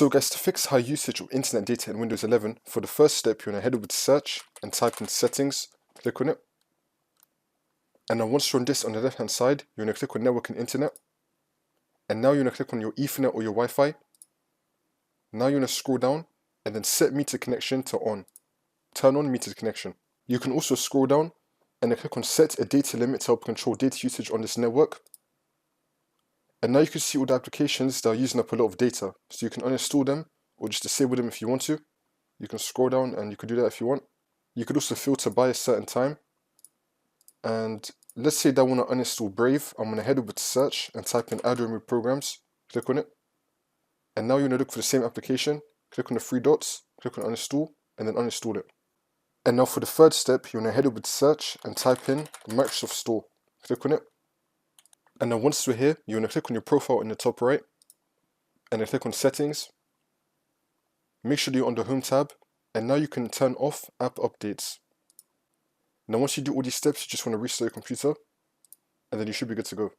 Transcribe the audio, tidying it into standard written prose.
So guys, to fix high usage of internet data in Windows 11, for the first step, you're going to head over to search and type in settings, click on it. And then once you're on this on the left hand side, you're going to click on network and internet. And now you're going to click on your Ethernet or your Wi-Fi. Now you're going to scroll down and then set meter connection to on. Turn on meter connection. You can also scroll down and then click on set a data limit to help control data usage on this network. And now you can see all the applications that are using up a lot of data. So you can uninstall them or just disable them if you want to. You can scroll down and you can do that if you want. You could also filter by a certain time. And let's say that I want to uninstall Brave. I'm going to head over to search and type in add or remove programs. Click on it. And now you're going to look for the same application. Click on the three dots, click on uninstall, and then uninstall it. And now for the third step, you're going to head over to search and type in Microsoft Store. Click on it. And then once we're here, you're going to click on your profile in the top right, and then click on settings. Make sure you're on the home tab, and now you can turn off app updates. Now once you do all these steps, you just want to restart your computer, and then you should be good to go.